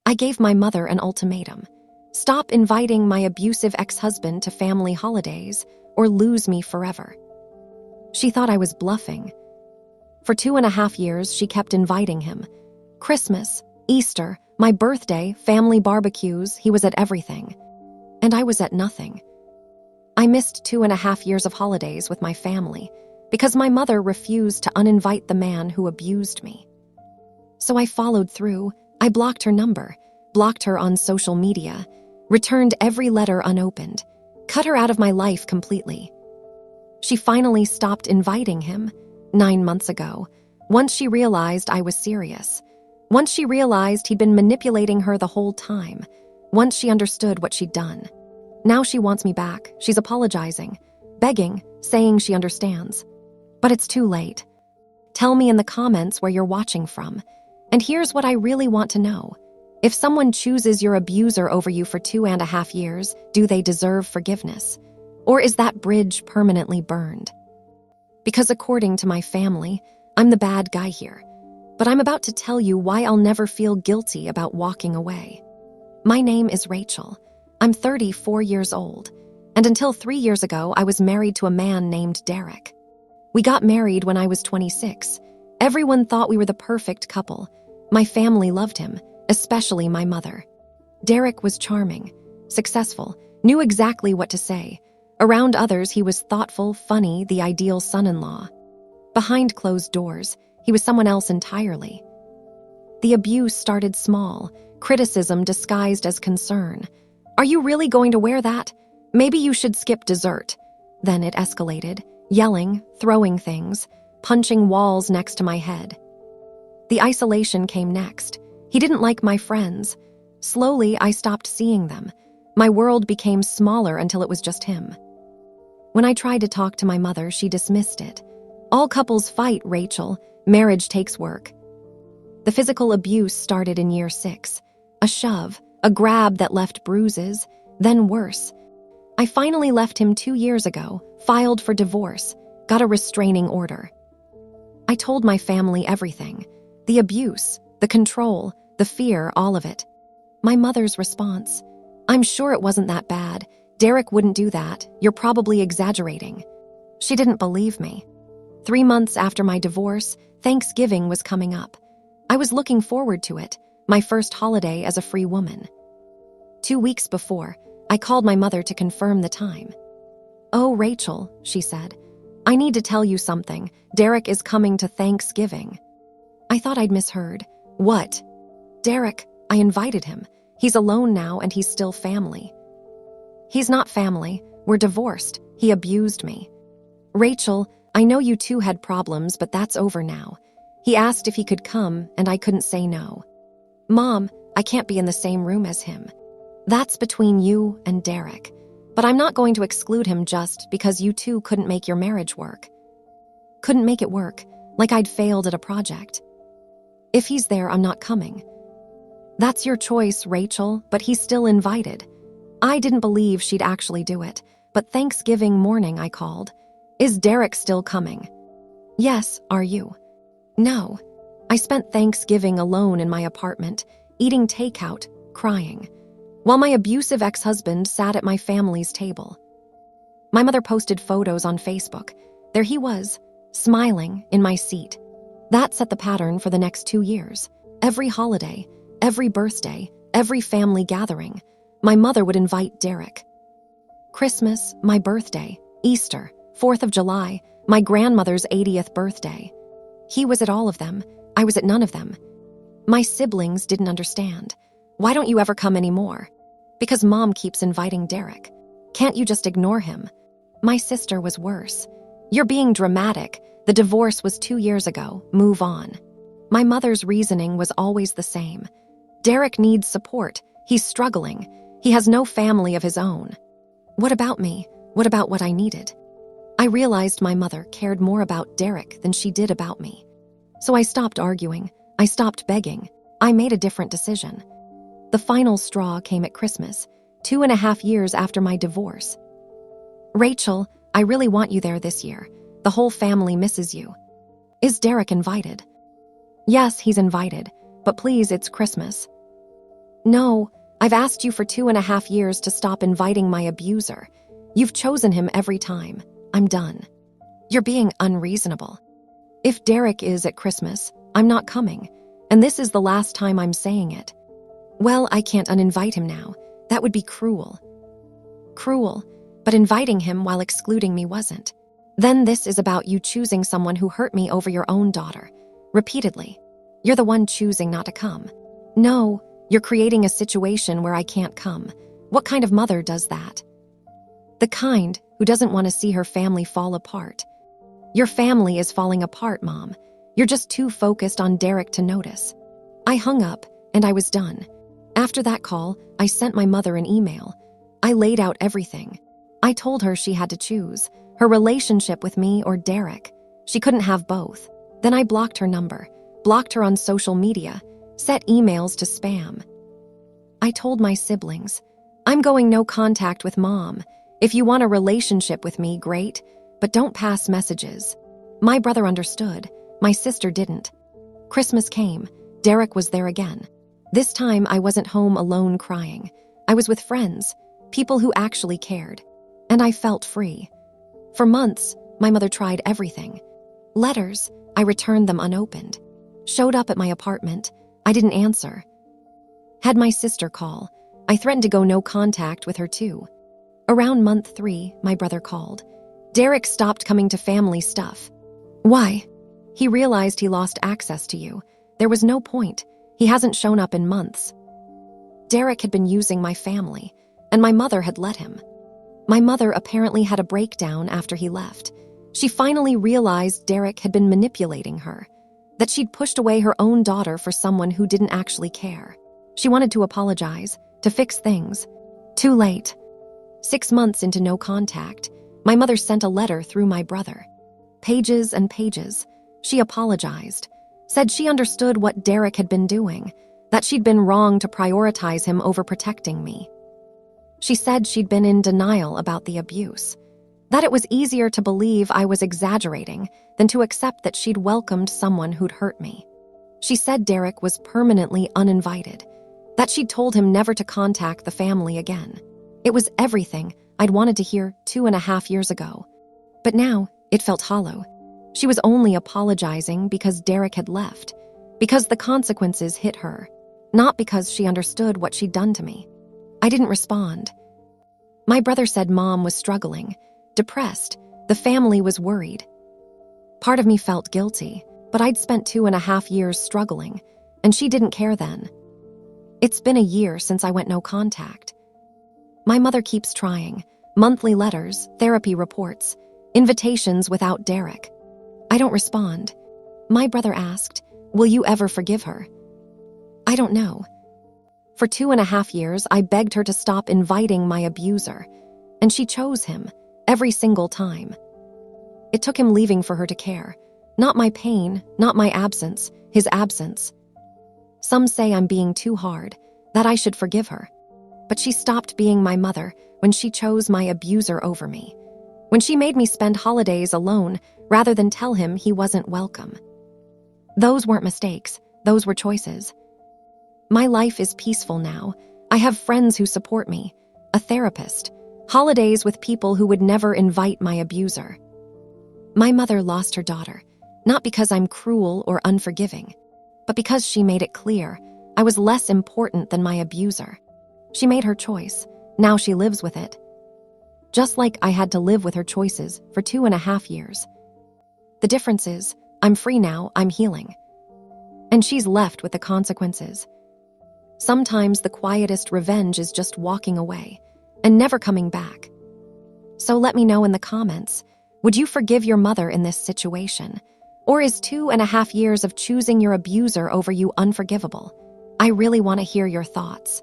I gave my mother an ultimatum. Stop inviting my abusive ex-husband to family holidays or lose me forever. She thought I was bluffing. For 2.5 years, she kept inviting him. Christmas, Easter, my birthday, family barbecues, he was at everything. And I was at nothing. I missed 2.5 years of holidays with my family because my mother refused to uninvite the man who abused me. So I followed through. I blocked her number, blocked her on social media, returned every letter unopened, cut her out of my life completely. She finally stopped inviting him 9 months ago, once she realized I was serious. Once she realized he'd been manipulating her the whole time. Once she understood what she'd done. Now she wants me back. She's apologizing, begging, saying she understands. But it's too late. Tell me in the comments where you're watching from. And here's what I really want to know. If someone chooses your abuser over you for 2.5 years, do they deserve forgiveness? Or is that bridge permanently burned? Because according to my family, I'm the bad guy here. But I'm about to tell you why I'll never feel guilty about walking away. My name is Rachel. I'm 34 years old. And until 3 years ago, I was married to a man named Derek. We got married when I was 26. Everyone thought we were the perfect couple. My family loved him, especially my mother. Derek was charming, successful, knew exactly what to say. Around others, he was thoughtful, funny, the ideal son-in-law. Behind closed doors, he was someone else entirely. The abuse started small, criticism disguised as concern. Are you really going to wear that? Maybe you should skip dessert. Then it escalated, yelling, throwing things, punching walls next to my head. The isolation came next. He didn't like my friends. Slowly, I stopped seeing them. My world became smaller until it was just him. When I tried to talk to my mother, she dismissed it. All couples fight, Rachel. Marriage takes work. The physical abuse started in year 6. A shove, a grab that left bruises, then worse. I finally left him 2 years ago, filed for divorce, got a restraining order. I told my family everything. The abuse, the control, the fear, all of it. My mother's response: I'm sure it wasn't that bad. Derek wouldn't do that. You're probably exaggerating. She didn't believe me. 3 months after my divorce, Thanksgiving was coming up. I was looking forward to it, my first holiday as a free woman. 2 weeks before, I called my mother to confirm the time. Oh, Rachel, she said, I need to tell you something. Derek is coming to Thanksgiving. I thought I'd misheard. What? Derek, I invited him. He's alone now and he's still family. He's not family. We're divorced. He abused me. Rachel, I know you two had problems, but that's over now. He asked if he could come, and I couldn't say no. Mom, I can't be in the same room as him. That's between you and Derek. But I'm not going to exclude him just because you two couldn't make your marriage work. Couldn't make it work, like I'd failed at a project. If he's there, I'm not coming. That's your choice, Rachel, but he's still invited. I didn't believe she'd actually do it, but Thanksgiving morning I called. Is Derek still coming? Yes, are you? No. I spent Thanksgiving alone in my apartment, eating takeout, crying, while my abusive ex-husband sat at my family's table. My mother posted photos on Facebook. There he was, smiling in my seat. That set the pattern for the next 2 years. Every holiday, every birthday, every family gathering, my mother would invite Derek. Christmas, my birthday, Easter, 4th of July, my grandmother's 80th birthday. He was at all of them. I was at none of them. My siblings didn't understand. Why don't you ever come anymore? Because Mom keeps inviting Derek. Can't you just ignore him? My sister was worse. You're being dramatic. The divorce was 2 years ago. Move on. My mother's reasoning was always the same. Derek needs support. He's struggling. He has no family of his own. What about me? What about what I needed? I realized my mother cared more about Derek than she did about me. So I stopped arguing. I stopped begging. I made a different decision. The final straw came at Christmas, 2.5 years after my divorce. Rachel, I really want you there this year. The whole family misses you. Is Derek invited? Yes, he's invited, but please, it's Christmas. No, I've asked you for 2.5 years to stop inviting my abuser. You've chosen him every time. I'm done. You're being unreasonable. If Derek is at Christmas, I'm not coming, and this is the last time I'm saying it. Well, I can't uninvite him now. That would be cruel. Cruel, but inviting him while excluding me wasn't. Then this is about you choosing someone who hurt me over your own daughter. Repeatedly. You're the one choosing not to come. No, you're creating a situation where I can't come. What kind of mother does that? The kind who doesn't want to see her family fall apart. Your family is falling apart, Mom. You're just too focused on Derek to notice. I hung up, and I was done. After that call, I sent my mother an email. I laid out everything. I told her she had to choose, her relationship with me or Derek. She couldn't have both. Then I blocked her number, blocked her on social media, set emails to spam. I told my siblings, I'm going no contact with Mom. If you want a relationship with me, great, but don't pass messages. My brother understood. My sister didn't. Christmas came. Derek was there again. This time I wasn't home alone crying. I was with friends, people who actually cared. And I felt free. For months, my mother tried everything. Letters, I returned them unopened. Showed up at my apartment, I didn't answer. Had my sister call. I threatened to go no contact with her too. Around month 3, my brother called. Derek stopped coming to family stuff. Why? He realized he lost access to you. There was no point. He hasn't shown up in months. Derek had been using my family, and my mother had let him. My mother apparently had a breakdown after he left. She finally realized Derek had been manipulating her, that she'd pushed away her own daughter for someone who didn't actually care. She wanted to apologize, to fix things. Too late. 6 months into no contact, my mother sent a letter through my brother. Pages and pages. She apologized, said she understood what Derek had been doing, that she'd been wrong to prioritize him over protecting me. She said she'd been in denial about the abuse, that it was easier to believe I was exaggerating than to accept that she'd welcomed someone who'd hurt me. She said Derek was permanently uninvited, that she'd told him never to contact the family again. It was everything I'd wanted to hear 2.5 years ago. But now, it felt hollow. She was only apologizing because Derek had left, because the consequences hit her, not because she understood what she'd done to me. I didn't respond. My brother said Mom was struggling, depressed, the family was worried. Part of me felt guilty, but I'd spent 2.5 years struggling, and she didn't care then. It's been a year since I went no contact. My mother keeps trying, monthly letters, therapy reports, invitations without Derek. I don't respond. My brother asked, will you ever forgive her? I don't know. For 2.5 years, I begged her to stop inviting my abuser, and she chose him every single time. It took him leaving for her to care. Not my pain, not my absence, his absence. Some say I'm being too hard, that I should forgive her. But she stopped being my mother when she chose my abuser over me, when she made me spend holidays alone rather than tell him he wasn't welcome. Those weren't mistakes, those were choices. My life is peaceful now. I have friends who support me, a therapist, holidays with people who would never invite my abuser. My mother lost her daughter, not because I'm cruel or unforgiving, but because she made it clear I was less important than my abuser. She made her choice. Now she lives with it. Just like I had to live with her choices for 2.5 years. The difference is, I'm free now, I'm healing. And she's left with the consequences. Sometimes the quietest revenge is just walking away and never coming back. So let me know in the comments, would you forgive your mother in this situation? Or is 2.5 years of choosing your abuser over you unforgivable? I really want to hear your thoughts.